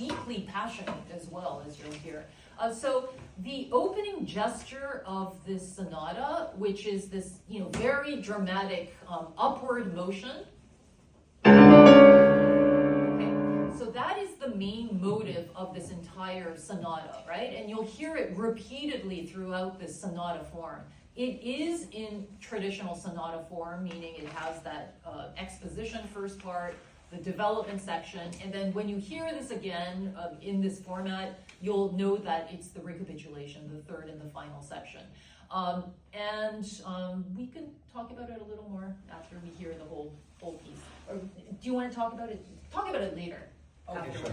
deeply passionate as well, as you'll hear. So the opening gesture of this sonata, which is this, very dramatic upward motion. Okay, so that is the main motive of this entire sonata, right? And you'll hear it repeatedly throughout this sonata form. It is in traditional sonata form, meaning it has that exposition first part, the development section, and then when you hear this again in this format, you'll know that it's the recapitulation, the third and the final section. We can talk about it a little more after we hear the whole piece. Or do you want to talk about it? Talk about it later. Okay, sure.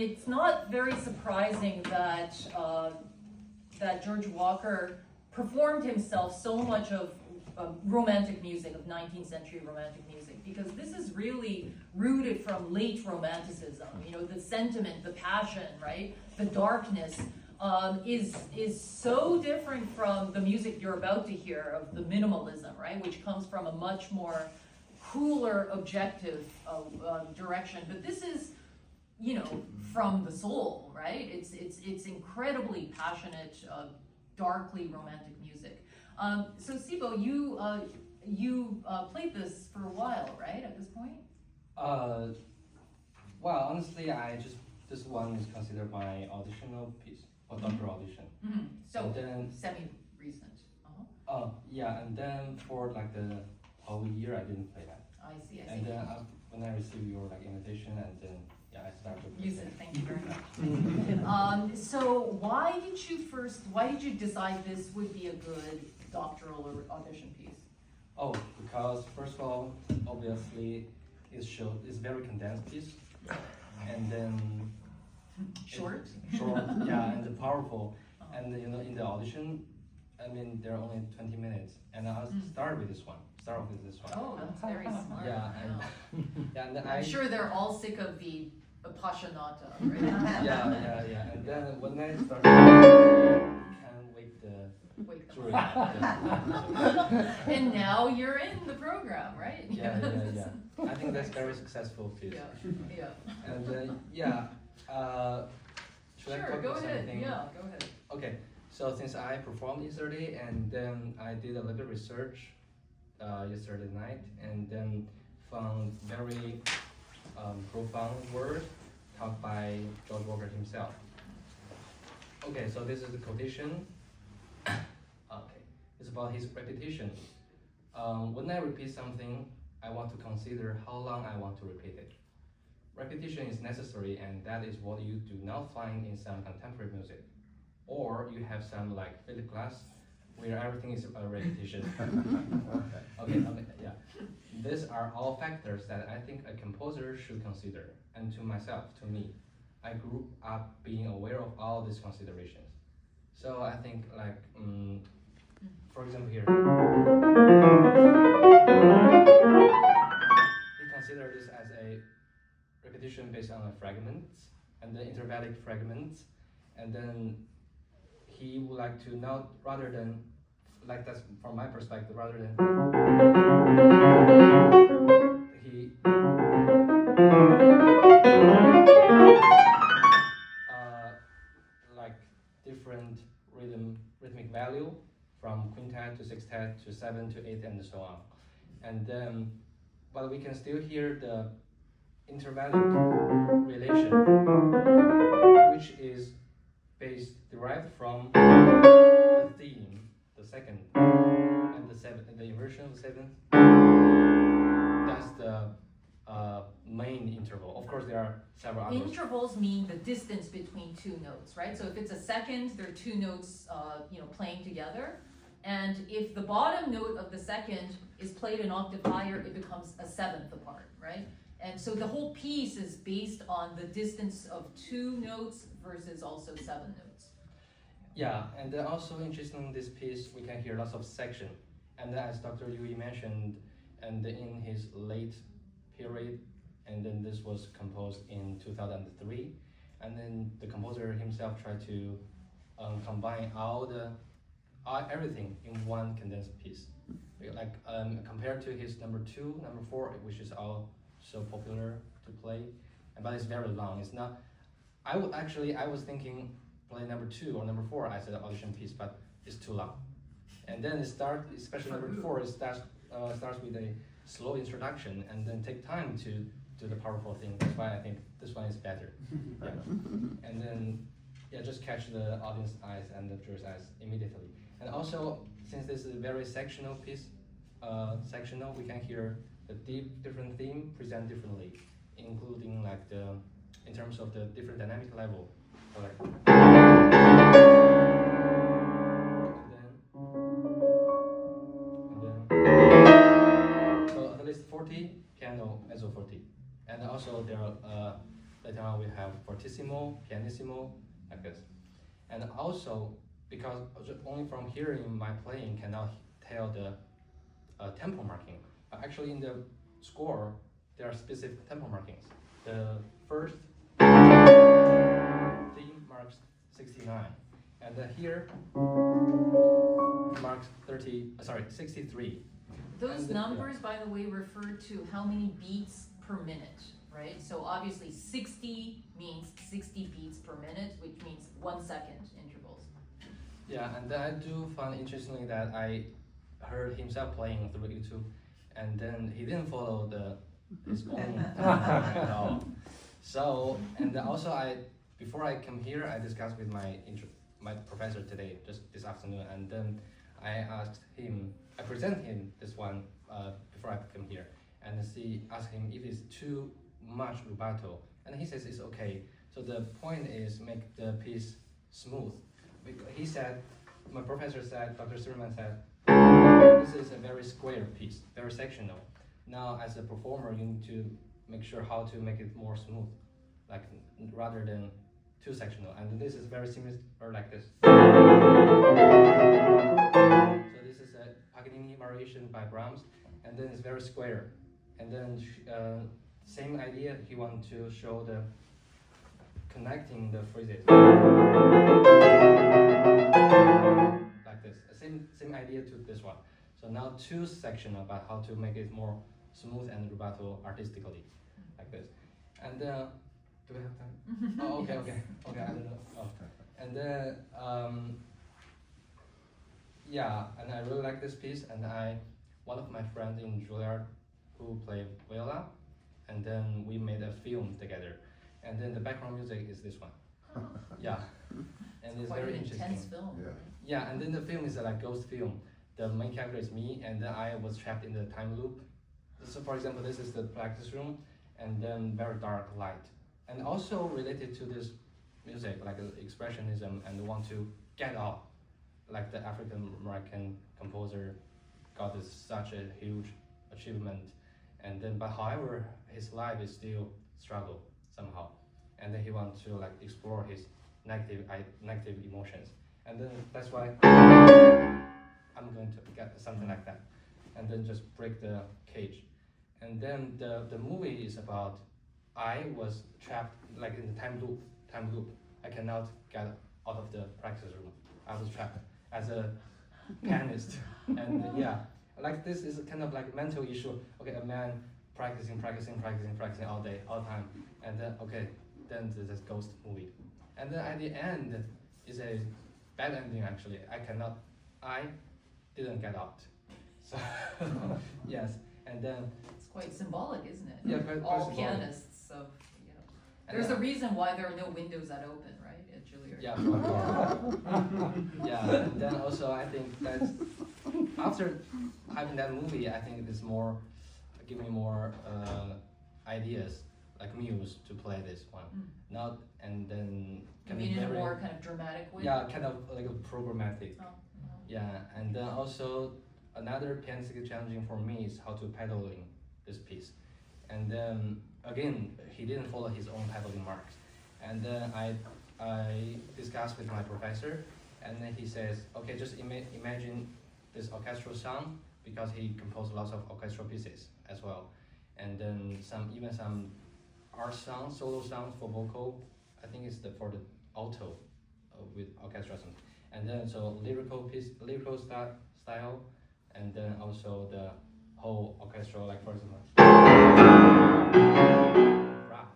it's not very surprising that that George Walker performed himself so much of romantic music, of 19th century romantic music, because this is really rooted from late Romanticism. You know, the sentiment, the passion, right? The darkness is so different from the music you're about to hear of the minimalism, right? Which comes from a much more cooler, objective direction. But this is, you know, from the soul, right? It's incredibly passionate, darkly romantic music. So Sibo, you played this for a while, right? At this point. Well, honestly, this one is considered my auditional piece or doctoral audition. Mm-hmm. So and then semi-recent. Yeah, and then for like the whole year, I didn't play that. I see. And then when I received your like invitation, and then I started. You said thank you very much. So why did you decide this would be a good doctoral or audition piece? Oh, because first of all, obviously, it's very condensed piece, and then short, yeah, and powerful, and you know, in the audition, I mean, there are only 20 minutes, and I'll start with this one. Oh, that's very smart. Yeah, and then I'm sure they're all sick of the Appassionata, right? yeah. And then when I started, can't wait the jury. And now you're in the program, right? Yeah. I think that's very successful piece. Yeah. And should I sure, talk go about ahead. something? Yeah, go ahead. Okay, so since I performed yesterday, and then I did a little bit research yesterday night, and then found very profound words taught by George Walker himself. Okay, so this is the quotation. Okay, it's about his repetition. When I repeat something, I want to consider how long I want to repeat it. Repetition is necessary, and that is what you do not find in some contemporary music. Or you have some like Philip Glass, where everything is a repetition. Okay, yeah. These are all factors that I think a composer should consider. And to me, I grew up being aware of all these considerations. So I think like, for example here, he considered this as a repetition based on fragments and the intervallic fragments, and then he would like to not, rather than, like that's from my perspective, rather than he like different rhythmic value from quintet to sextet to 7 to 8 and so on, and then but we can still hear the intervallic relation, which is derived from the theme, the second, and the seventh, and the inversion of the seventh. That's the main interval. Of course, there are several others. Intervals mean the distance between two notes, right? So if it's a second, there are two notes, playing together. And if the bottom note of the second is played an octave higher, it becomes a seventh apart, right? And so the whole piece is based on the distance of two notes versus also 7 notes. Yeah, and then also interesting in this piece, we can hear lots of section. And as Dr. Yui mentioned, and in his late period, and then this was composed in 2003, and then the composer himself tried to combine everything in one condensed piece. Like compared to his number 2, number 4, which is all so popular to play, but it's very long. It's not. I was thinking play number 2 or number 4 as an audition piece, but it's too long. And then it starts, especially number 4, it starts with a slow introduction and then take time to do the powerful thing. That's why I think this one is better. Yeah. And then just catch the audience eyes and the juror's eyes immediately. And also, since this is a very sectional piece, we can hear the different theme present differently, including like in terms of the different dynamic level. So like, so at least 40 piano mezzo forte, and also there are later on we have fortissimo, pianissimo, like this. And also, because only from hearing my playing cannot tell the tempo marking. Actually, in the score, there are specific tempo markings. The first theme marks 69, and here marks 63. Those numbers, by the way, refer to how many beats per minute, right? So obviously 60 means 60 beats per minute, which means 1 second intervals. Yeah, and then I do find interestingly that I heard himself playing through YouTube, and then he didn't follow his own at all. So, and then also before I come here, I discussed with my professor today, just this afternoon, and then I present him this one before I come here, and ask him if it's too much rubato, and he says it's okay. So the point is make the piece smooth. He said, my professor said, Dr. Surman said, this is a very square piece, very sectional. Now, as a performer, you need to make sure how to make it more smooth, like rather than too sectional. And this is very similar, or like this. So this is a Paganini variation by Brahms, and then it's very square. And then same idea, he wants to show the connecting the phrases like this. Same idea to this one. So now two sections about how to make it more smooth and rubato artistically, like this. And do we have time? Oh, okay, I don't know. Oh. And then yeah, and I really like this piece. And one of my friends in Juilliard who played viola, and then we made a film together. And then the background music is this one. Yeah, and it's very interesting. Intense film. Yeah, and then the film is like ghost film. The main character is me, and then I was trapped in the time loop. So, for example, this is the practice room, and then very dark light. And also related to this music, like expressionism, and want to get out, like the African American composer got such a huge achievement, and then but however his life is still struggle somehow, and then he wants to like explore his negative emotions, and then that's why I'm going to get something like that, and then just break the cage. And then the movie is about I was trapped like in the time loop. I cannot get out of the practice room. I was trapped as a pianist, and yeah, like this is kind of like mental issue. Okay, a man practicing all day, all time, and then then this ghost movie, and then at the end is a bad ending actually. I didn't get out. So yes, and then it's quite symbolic, isn't it? Yeah, quite all symbolic. Pianists of there's a reason why there are no windows that open, right, at Juilliard. Yeah, yeah, and then also I think that after having that movie, I think it is more giving me more ideas, like muse to play this one. Not and then you mean in a more kind of dramatic way? Yeah, kind of like a programmatic. Oh. Yeah, and then also another pianistic challenging for me is how to pedaling this piece. And then again, he didn't follow his own pedaling marks. And then I discussed with my professor, and then he says, okay, just imagine this orchestral sound, because he composed lots of orchestral pieces as well. And then even some art sounds, solo sounds for vocal. I think it's for the alto with orchestra sound. And then so lyrical style, and then also the whole orchestral, like for example,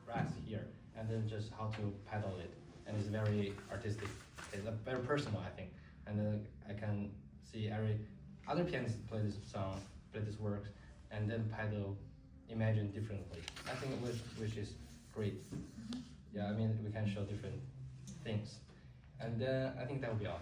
brass here, and then just how to pedal it, and it's very artistic. It's very personal, I think, and then I can see every other pianist play this song, play this works, and then pedal, imagine differently. I think which is great. Yeah, I mean we can show different things. And I think that will be all.